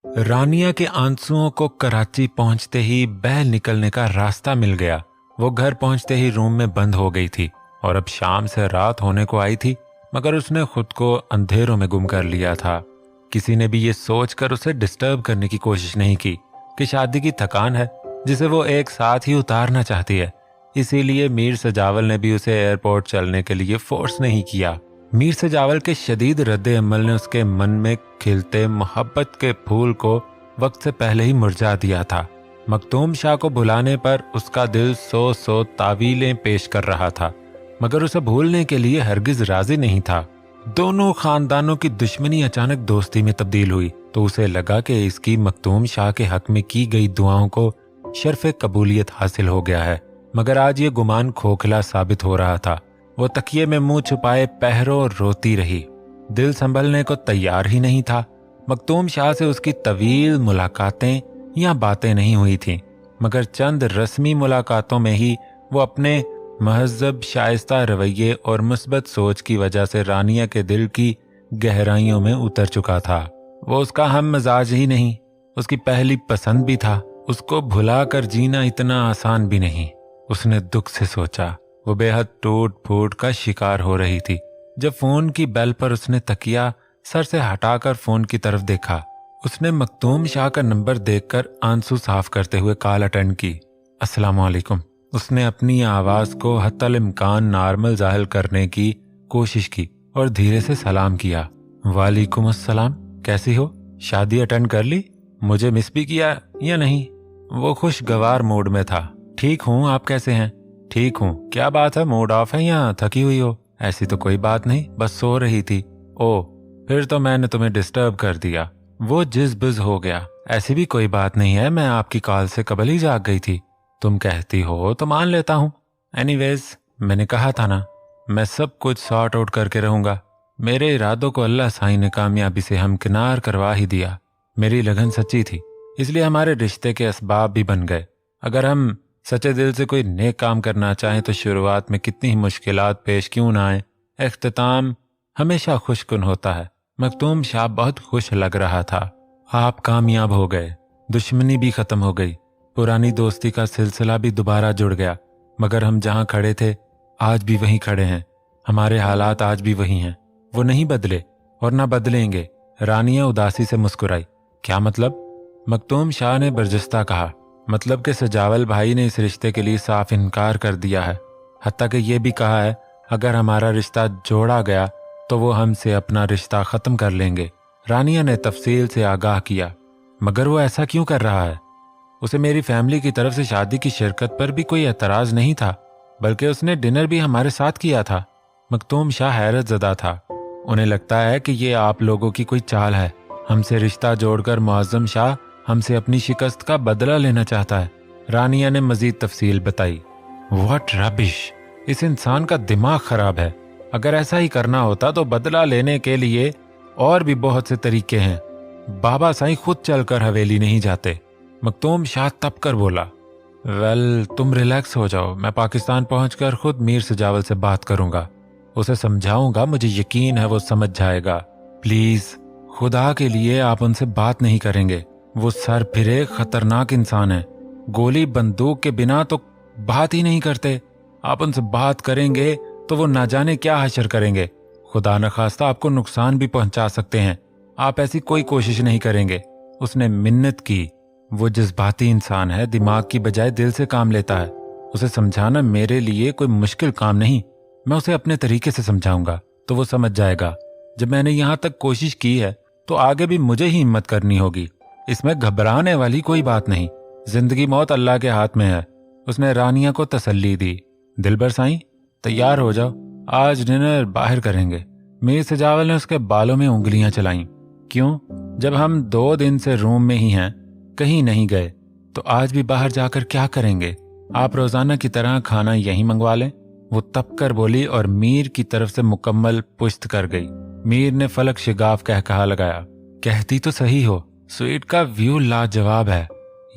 रानिया के आंसुओं को कराची पहुंचते ही बह निकलने का रास्ता मिल गया। वो घर पहुंचते ही रूम में बंद हो गई थी और अब शाम से रात होने को आई थी, मगर उसने खुद को अंधेरों में गुम कर लिया था। किसी ने भी ये सोचकर उसे डिस्टर्ब करने की कोशिश नहीं की कि शादी की थकान है जिसे वो एक साथ ही उतारना चाहती है। इसीलिए मीर सजावल ने भी उसे एयरपोर्ट चलने के लिए फोर्स नहीं किया। मीर सजावल के शदीद रद्द अमल ने उसके मन में खिलते मोहब्बत के फूल को वक्त से पहले ही मुरझा दिया था। मखदूम शाह को भुलाने पर उसका दिल सौ तावीलें पेश कर रहा था, मगर उसे भूलने के लिए हरगिज राजी नहीं था। दोनों खानदानों की दुश्मनी अचानक दोस्ती में तब्दील हुई तो उसे लगा कि इसकी मखदूम शाह के हक में की गई दुआओं को शर्फ़े कबूलियत हासिल हो गया है। मगर आज ये गुमान खोखला साबित हो रहा था। वो तकिए में मुंह छुपाए पहरों रोती रही। दिल संभलने को तैयार ही नहीं था। मखदूम शाह से उसकी तवील मुलाकातें या बातें नहीं हुई थीं, मगर चंद रस्मी मुलाकातों में ही वो अपने महज़ब शाइस्ता रवैये और मुस्बत सोच की वजह से रानिया के दिल की गहराइयों में उतर चुका था। वो उसका हम मजाज ही नहीं, उसकी पहली पसंद भी था। उसको भुला कर जीना इतना आसान भी नहीं। उसने दुख से सोचा। वो बेहद टूट फूट का शिकार हो रही थी जब फोन की बेल पर उसने तकिया सर से हटाकर फोन की तरफ देखा। उसने मखदूम शाह का नंबर देखकर आंसू साफ करते हुए कॉल अटेंड की। अस्सलाम वालेकुम। उसने अपनी आवाज को हत्तल इम्कान नॉर्मल जाहिर करने की कोशिश की और धीरे से सलाम किया। वालेकुम अस्सलाम, कैसी हो? शादी अटेंड कर ली? मुझे मिस भी किया या नहीं? वो खुशगवार मूड में था। ठीक हूँ, आप कैसे हैं? ठीक हूँ। क्या बात है, मूड ऑफ है या थकी हुई हो? ऐसी तो कोई बात नहीं, बस सो रही थी। ओह, फिर तो मैंने तुम्हें डिस्टर्ब कर दिया। वो जिज़-बिज़ हो गया। ऐसी भी कोई बात नहीं है, मैं आपकी कॉल से कबल ही जाग गई थी। तुम कहती हो तो मान लेता हूँ। एनीवेज, मैंने कहा था ना, मैं सब कुछ सॉर्ट आउट करके रहूंगा। मेरे इरादों को अल्लाह साईं ने कामयाबी से हमकिनार करवा ही दिया। मेरी लगन सच्ची थी, इसलिए हमारे रिश्ते के असबाब भी बन गए। अगर हम सच्चे दिल से कोई नेक काम करना चाहें तो शुरुआत में कितनी ही मुश्किलात पेश क्यों ना आए, इख्तिताम हमेशा खुशकुन होता है। मखदूम शाह बहुत खुश लग रहा था। आप कामयाब हो गए, दुश्मनी भी खत्म हो गई, पुरानी दोस्ती का सिलसिला भी दोबारा जुड़ गया। मगर हम जहां खड़े थे आज भी वहीं खड़े हैं। हमारे हालात आज भी वही हैं, वो नहीं बदले और ना बदलेंगे। रानिया उदासी से मुस्कुराई। क्या मतलब? मखदूम शाह ने बर्जस्ता कहा। मतलब कि सजावल भाई ने इस रिश्ते के लिए साफ इनकार कर दिया है। हत्ता कि ये भी कहा है अगर हमारा रिश्ता जोड़ा गया तो वो हमसे अपना रिश्ता खत्म कर लेंगे। रानिया ने तफसील से आगाह किया। मगर वो ऐसा क्यों कर रहा है? उसे मेरी फैमिली की तरफ से शादी की शिरकत पर भी कोई एतराज नहीं था, बल्कि उसने डिनर भी हमारे साथ किया था। मखदूम शाह हैरत ज़दा था। उन्हें लगता है कि ये आप लोगों की कोई चाल है। हमसे रिश्ता जोड़कर मुअज़्ज़म शाह हमसे अपनी शिकस्त का बदला लेना चाहता है। रानिया ने मजीद तफसील बताई। व्हाट रबिश, इस इंसान का दिमाग खराब है। अगर ऐसा ही करना होता तो बदला लेने के लिए और भी बहुत से तरीके हैं। बाबा साईं खुद चलकर हवेली नहीं जाते। मखदूम शाह तप कर बोला। वेल, तुम रिलैक्स हो जाओ, मैं पाकिस्तान पहुंचकर खुद मीर सजावल से बात करूंगा, उसे समझाऊंगा, मुझे यकीन है वो समझ जाएगा। प्लीज, खुदा के लिए आप उनसे बात नहीं करेंगे। वो सर फिरे खतरनाक इंसान है। गोली बंदूक के बिना तो बात ही नहीं करते। आप उनसे बात करेंगे तो वो ना जाने क्या हशर करेंगे। खुदा न खास्ता आपको नुकसान भी पहुंचा सकते हैं। आप ऐसी कोई कोशिश नहीं करेंगे। उसने मिन्नत की। वो जज्बाती इंसान है, दिमाग की बजाय दिल से काम लेता है। उसे समझाना मेरे लिए कोई मुश्किल काम नहीं। मैं उसे अपने तरीके से समझाऊंगा तो वो समझ जाएगा। जब मैंने यहाँ तक कोशिश की है तो आगे भी मुझे ही हिम्मत करनी होगी। इसमें घबराने वाली कोई बात नहीं। जिंदगी मौत अल्लाह के हाथ में है। उसने रानिया को तसल्ली दी। दिलबर साईं, तैयार हो जाओ, आज डिनर बाहर करेंगे। मीर सजावल ने उसके बालों में उंगलियां चलाईं। क्यों? जब हम 2 दिन से रूम में ही हैं, कहीं नहीं गए, तो आज भी बाहर जाकर क्या करेंगे? आप रोजाना की तरह खाना यहीं मंगवा लें। वो तप कर बोली और मीर की तरफ से मुकम्मल पुश्त कर गई। मीर ने फलक शिगाफ कहा लगाया। कहती तो सही हो, स्वीट का व्यू लाजवाब है।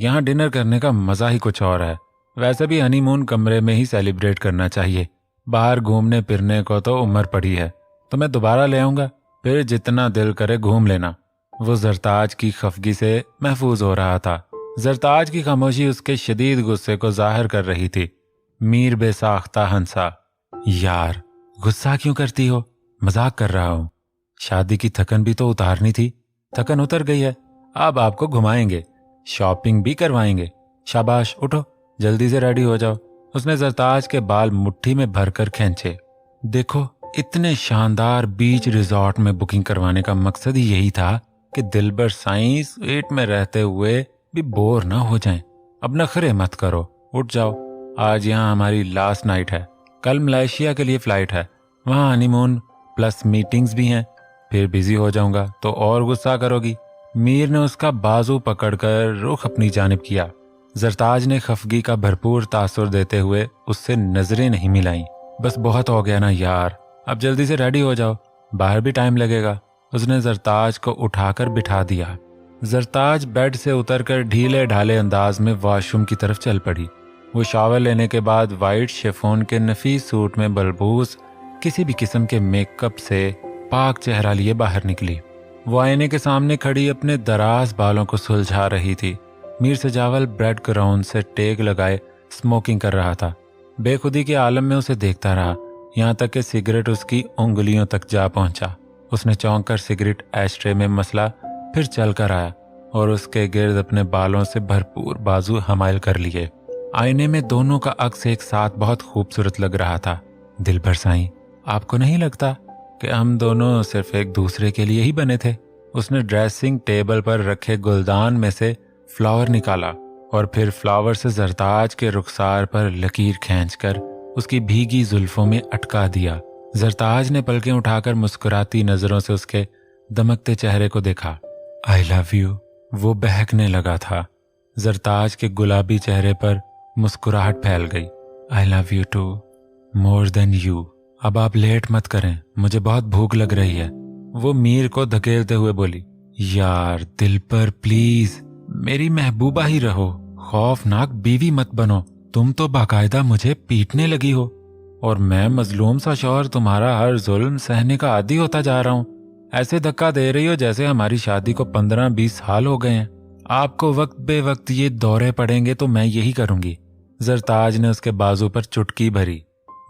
यहाँ डिनर करने का मजा ही कुछ और है। वैसे भी हनीमून कमरे में ही सेलिब्रेट करना चाहिए। बाहर घूमने फिरने को तो उम्र पड़ी है, तो मैं दोबारा ले आऊंगा, फिर जितना दिल करे घूम लेना। वो जरताज की खफगी से महफूज हो रहा था। जरताज की खामोशी उसके शदीद गुस्से को जाहिर कर रही थी। मीर बेसाख्ता हंसा। यार, गुस्सा क्यों करती हो? मजाक कर रहा हूं। शादी की थकन भी तो उतारनी थी। थकन उतर गई है। अब आपको घुमाएंगे, शॉपिंग भी करवाएंगे। शाबाश, उठो, जल्दी से रेडी हो जाओ। उसने जरताज के बाल मुट्ठी में भरकर खींचे। देखो, इतने शानदार बीच रिजॉर्ट में बुकिंग करवाने का मकसद ही यही था कि दिलबर साईं स्वीट में रहते हुए भी बोर ना हो जाएं। अब नखरे मत करो, उठ जाओ। आज यहाँ हमारी लास्ट नाइट है। कल मलेशिया के लिए फ्लाइट है। वहाँ हनीमून प्लस मीटिंग्स भी हैं। फिर बिजी हो जाऊंगा तो और गुस्सा करोगी। मीर ने उसका बाजू पकड़कर रुख अपनी जानिब किया। जरताज ने खफगी का भरपूर तासुर देते हुए उससे नजरें नहीं मिलाई। बस बहुत हो गया ना यार, अब जल्दी से रेडी हो जाओ, बाहर भी टाइम लगेगा। उसने जरताज को उठाकर बिठा दिया। जरताज बेड से उतरकर ढीले ढाले अंदाज में वॉशरूम की तरफ चल पड़ी। वो शावर लेने के बाद वाइट शिफॉन के नफीस सूट में बलबूस किसी भी किस्म के मेकअप से पाक चेहरा लिए बाहर निकली। वो आईने के सामने खड़ी अपने दराज बालों को सुलझा रही थी। मीर सजावल ब्रेड ग्राउंड से टेक लगाए स्मोकिंग कर रहा था। बेखुदी के आलम में उसे देखता रहा, यहाँ तक कि सिगरेट उसकी उंगलियों तक जा पहुंचा। उसने चौंक कर सिगरेट एशट्रे में मसला, फिर चल कर आया और उसके गिर्द अपने बालों से भरपूर बाजू हमायल कर लिए। आईने में दोनों का अक्स एक साथ बहुत खूबसूरत लग रहा था। दिलबर साईं, आपको नहीं लगता कि हम दोनों सिर्फ एक दूसरे के लिए ही बने थे? उसने ड्रेसिंग टेबल पर रखे गुलदान में से फ्लावर निकाला और फिर फ्लावर से जरताज के रुखसार पर लकीर खींचकर उसकी भीगी जुल्फों में अटका दिया। जरताज ने पलकें उठाकर मुस्कुराती नजरों से उसके दमकते चेहरे को देखा। आई लव यू, वो बहकने लगा था। जरताज के गुलाबी चेहरे पर मुस्कुराहट फैल गई। I love you too, more than you. अब आप लेट मत करें, मुझे बहुत भूख लग रही है। वो मीर को धकेलते हुए बोली। यार दिल पर प्लीज, मेरी महबूबा ही रहो, खौफनाक बीवी मत बनो। तुम तो बाकायदा मुझे पीटने लगी हो और मैं मजलूम सा शौहर तुम्हारा हर जुल्म सहने का आदी होता जा रहा हूँ। ऐसे धक्का दे रही हो जैसे हमारी शादी को 15-20 साल हो गए हैं। आपको वक्त बे वक्त ये दौरे पड़ेंगे तो मैं यही करूंगी। जरताज ने उसके बाजू पर चुटकी भरी।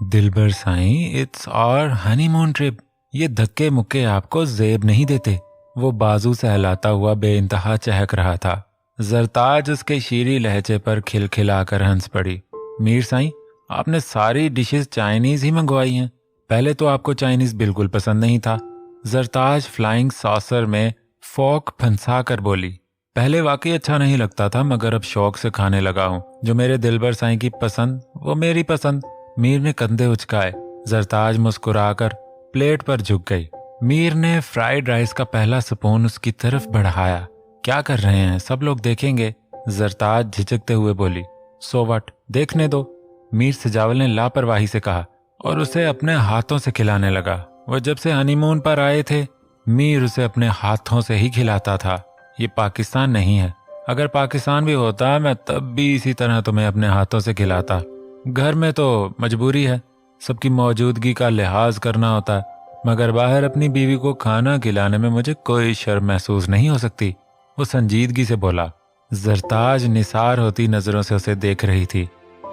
Dilbar Sai, it's our honeymoon trip. ये धक्के मुक्के आपको जेब नहीं देते। वो बाजू सहलाता हुआ बेइंतहा चहक रहा था। जरताज उसके शीरी लहजे पर खिलखिलाकर हंस पड़ी। मीर साईं, आपने सारी डिशेस चाइनीज ही मंगवाई हैं। पहले तो आपको चाइनीज बिल्कुल पसंद नहीं था। जरताज फ्लाइंग सॉसर में फोक फंसा कर बोली। पहले वाकई अच्छा नहीं लगता था, मगर अब शौक से खाने लगा हूँ। जो मेरे दिलबर साईं की पसंद वो मेरी पसंद। मीर ने कंधे उचकाए। जरताज मुस्कुराकर प्लेट पर झुक गई। मीर ने फ्राइड राइस का पहला स्पून उसकी तरफ बढ़ाया। क्या कर रहे हैं, सब लोग देखेंगे। जरताज झिझकते हुए बोली। सो व्हाट, देखने दो, मीर सजावल ने लापरवाही से कहा और उसे अपने हाथों से खिलाने लगा। वो जब से हनीमून पर आए थे, मीर उसे अपने हाथों से ही खिलाता था। ये पाकिस्तान नहीं है। अगर पाकिस्तान भी होता मैं तब भी इसी तरह तुम्हें अपने हाथों से खिलाता। घर में तो मजबूरी है, सबकी मौजूदगी का लिहाज करना होता है, मगर बाहर अपनी बीवी को खाना खिलाने में मुझे कोई शर्म महसूस नहीं हो सकती। वो संजीदगी से बोला। जरताज निसार होती नजरों से उसे देख रही थी।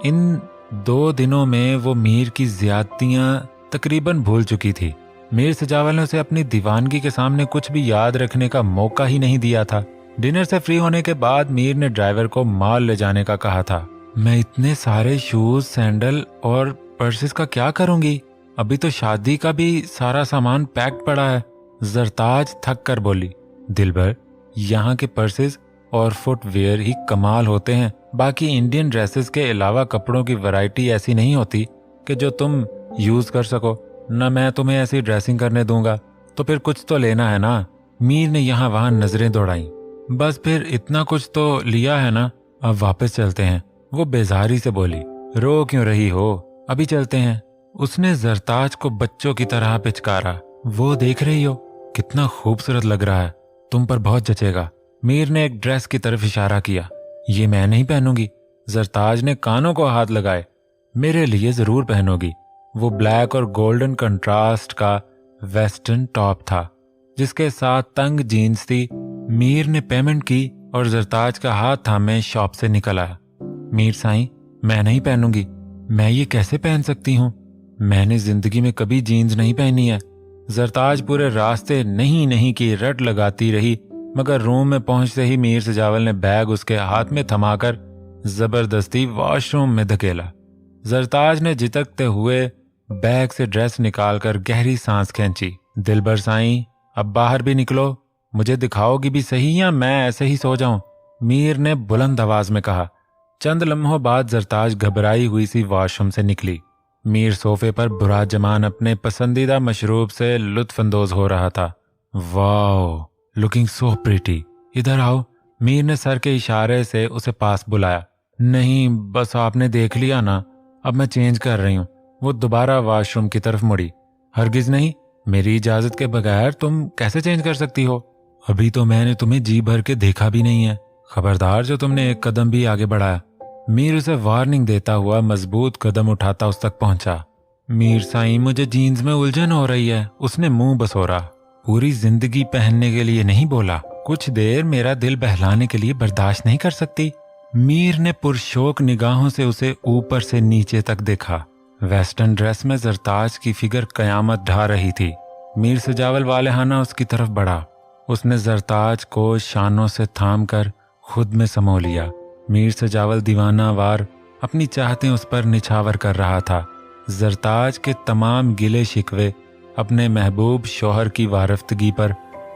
इन 2 दिनों में वो मीर की ज्यादतियां तकरीबन भूल चुकी थी। मीर सजावल ने उसे अपनी दीवानगी के सामने कुछ भी याद रखने का मौका ही नहीं दिया था। डिनर से फ्री होने के बाद मीर ने ड्राइवर को माल ले जाने का कहा था। मैं इतने सारे शूज, सैंडल और पर्सेस का क्या करूंगी? अभी तो शादी का भी सारा सामान पैक्ड पड़ा है। जरताज थक कर बोली। दिलबर, यहाँ के पर्सेस और फुटवेयर ही कमाल होते हैं। बाकी इंडियन ड्रेसेस के अलावा कपड़ों की वैरायटी ऐसी नहीं होती कि जो तुम यूज कर सको। न मैं तुम्हें ऐसी ड्रेसिंग करने दूंगा, तो फिर कुछ तो लेना है ना। मीर ने यहाँ वहां नजरें दौड़ाई। बस फिर इतना कुछ तो लिया है ना, अब वापस चलते हैं। वो बेजारी से बोली। रो क्यों रही हो, अभी चलते हैं। उसने जरताज को बच्चों की तरह पिचकारा। वो देख रही हो कितना खूबसूरत लग रहा है, तुम पर बहुत जचेगा। मीर ने एक ड्रेस की तरफ इशारा किया। ये मैं नहीं पहनूंगी। जरताज ने कानों को हाथ लगाए। मेरे लिए जरूर पहनोगी। वो ब्लैक और गोल्डन कंट्रास्ट का वेस्टर्न टॉप था, जिसके साथ तंग जीन्स थी मीर ने पेमेंट की और जरताज का हाथ थामे शॉप से निकल आया। मीर साईं, मैं नहीं पहनूंगी। मैं ये कैसे पहन सकती हूँ? मैंने जिंदगी में कभी जीन्स नहीं पहनी है। जरताज पूरे रास्ते नहीं नहीं की रट लगाती रही, मगर रूम में पहुंचते ही मीर सजावल ने बैग उसके हाथ में थमाकर जबरदस्ती वॉशरूम में धकेला। जरताज ने झिझकते हुए बैग से ड्रेस निकालकर गहरी सांस खींची। दिलबर साईं, अब बाहर भी निकलो, मुझे दिखाओगी भी सही या मैं ऐसे ही सो जाऊं? मीर ने बुलंद आवाज में कहा। चंद लम्हों बाद जरताज घबराई हुई सी वॉशरूम से निकली। मीर सोफे पर बुरा जमान अपने पसंदीदा मशरूब से लुत्फानंदोज हो रहा था। वाओ, लुकिंग सो प्रिटी, इधर आओ। मीर ने सर के इशारे से उसे पास बुलाया। नहीं, बस आपने देख लिया ना, अब मैं चेंज कर रही हूँ। वो दोबारा वॉशरूम की तरफ मुड़ी। हरगिज नहीं, मेरी इजाजत के बगैर तुम कैसे चेंज कर सकती हो? अभी तो मैंने तुम्हें जी भर के देखा भी नहीं है। खबरदार जो तुमने एक कदम भी आगे बढ़ाया। मीर उसे वार्निंग देता हुआ मजबूत कदम उठाता उस तक पहुंचा। मीर साईं, मुझे जीन्स में उलझन हो रही है। उसने मुंह बसोरा। पूरी जिंदगी पहनने के लिए नहीं बोला, कुछ देर मेरा दिल बहलाने के लिए बर्दाश्त नहीं कर सकती। मीर ने पुरशौक निगाहों से उसे ऊपर से नीचे तक देखा। वेस्टर्न ड्रेस में जरताज की फिगर कयामत ढा रही थी। मीर सजावल वालेहाना उसकी तरफ बढ़ा। उसने जरताज को शानों से थाम कर खुद में समो लिया। मीर सजावल दीवाना वार अपनी चाहतें उस पर निछावर कर रहा था। जरताज के तमाम गिले शिकवे अपने महबूब शौहर की वारफ्तगी पर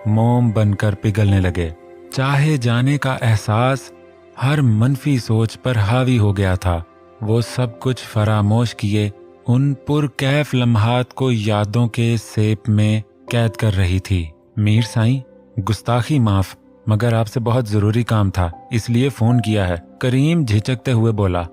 मोम बनकर पिघलने लगे। चाहे जाने का एहसास हर मनफी सोच पर हावी हो गया था। वो सब कुछ फरामोश किए उन पुरकैफ लम्हात को यादों के सेप में कैद कर रही थी। मीर साईं, गुस्ताखी माफ, मगर आपसे बहुत जरूरी काम था, इसलिए फोन किया है। करीम झिझकते हुए बोला।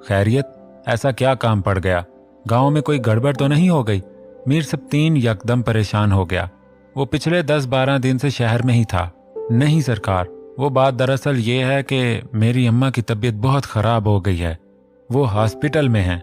खैरियत, ऐसा क्या काम पड़ गया? गांव में कोई गड़बड़ तो नहीं हो गई? मीर सब्तीन यकदम परेशान हो गया। वो पिछले 10-12 दिन से शहर में ही था। नहीं सरकार, वो बात दरअसल ये है कि मेरी अम्मा की तबीयत बहुत खराब हो गई है। वो हॉस्पिटल में हैं।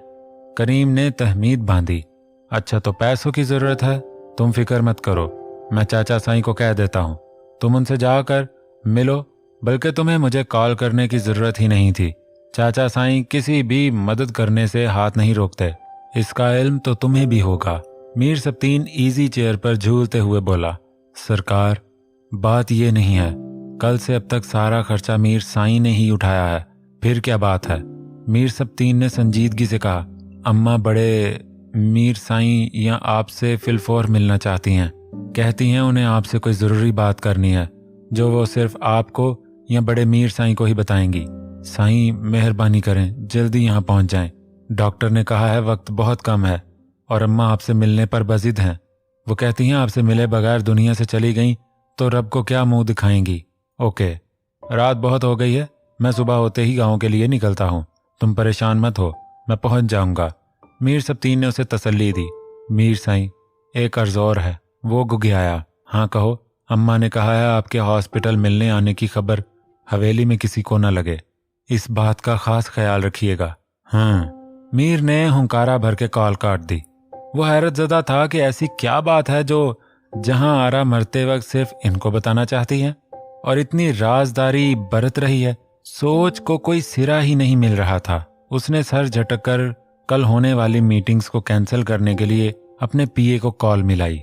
करीम ने तहमीद बांधी। अच्छा, तो पैसों की जरूरत है? तुम फिक्र मत करो, मैं चाचा साईं को कह देता हूँ। तुम उनसे जाकर मिलो, बल्कि तुम्हें मुझे कॉल करने की जरूरत ही नहीं थी। चाचा साईं किसी भी मदद करने से हाथ नहीं रोकते, इसका इल्म तो तुम्हें भी होगा। मीर सब्तीन इजी चेयर पर झूलते हुए बोला। सरकार, बात ये नहीं है, कल से अब तक सारा खर्चा मीर साईं ने ही उठाया है। फिर क्या बात है? मीर सब्तीन ने संजीदगी से कहा। अम्मा बड़े मीर साईं या आपसे फिलफौर मिलना चाहती हैं। कहती हैं उन्हें आपसे कोई जरूरी बात करनी है, जो वो सिर्फ आपको या बड़े मीर साईं को ही बताएंगी। साईं मेहरबानी करें, जल्दी यहाँ पहुंच जाएं। डॉक्टर ने कहा है वक्त बहुत कम है और अम्मा आपसे मिलने पर बजिद हैं। वो कहती हैं आपसे मिले बगैर दुनिया से चली गईं तो रब को क्या मुंह दिखाएंगी। ओके, रात बहुत हो गई है, मैं सुबह होते ही गाँव के लिए निकलता हूँ। तुम परेशान मत हो, मैं पहुंच जाऊंगा। मीर सब्तीन ने उसे तसल्ली दी। मीर साईं, एक अर्ज और है। वो गुगियाया। हाँ कहो। अम्मा ने कहा है आपके हॉस्पिटल मिलने आने की खबर हवेली में किसी को न लगे, इस बात का खास ख्याल रखिएगा। हाँ। मीर ने हुंकारा भर के कॉल काट दी। वो हैरत ज़दा था कि ऐसी क्या बात है जो जहां आरा मरते वक्त सिर्फ इनको बताना चाहती है और इतनी राजदारी बरत रही है। सोच को कोई सिरा ही नहीं मिल रहा था। उसने सर झटक कर कल होने वाली मीटिंग्स को कैंसिल करने के लिए अपने पीए को कॉल मिलाई।